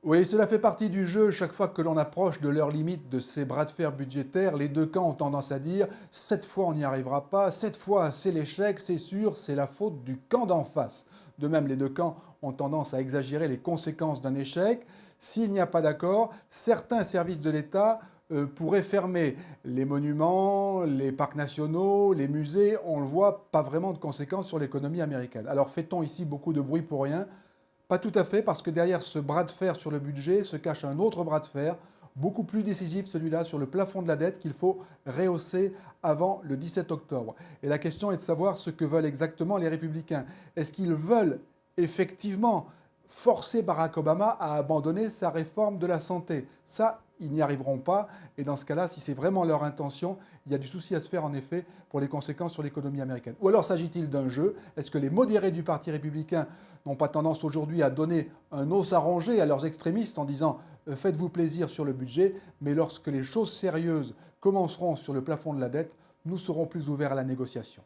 Oui, cela fait partie du jeu. Chaque fois que l'on approche de leur limite de ces bras de fer budgétaires, les deux camps ont tendance à dire cette fois on n'y arrivera pas, cette fois c'est l'échec, c'est sûr, c'est la faute du camp d'en face. De même, les deux camps ont tendance à exagérer les conséquences d'un échec. S'il n'y a pas d'accord, certains services de l'État pourraient fermer les monuments, les parcs nationaux, les musées. On le voit, pas vraiment de conséquences sur l'économie américaine. Alors fait-on ici beaucoup de bruit pour rien? Pas tout à fait, parce que derrière ce bras de fer sur le budget se cache un autre bras de fer, beaucoup plus décisif, celui-là sur le plafond de la dette qu'il faut rehausser avant le 17 octobre. Et la question est de savoir ce que veulent exactement les républicains. Est-ce qu'ils veulent effectivement forcer Barack Obama à abandonner sa réforme de la santé? Ça, ils n'y arriveront pas. Et dans ce cas-là, si c'est vraiment leur intention, il y a du souci à se faire en effet pour les conséquences sur l'économie américaine. Ou alors s'agit-il d'un jeu? Est-ce que les modérés du Parti républicain n'ont pas tendance aujourd'hui à donner un os à ronger à leurs extrémistes en disant faites-vous plaisir sur le budget, mais lorsque les choses sérieuses commenceront sur le plafond de la dette, nous serons plus ouverts à la négociation?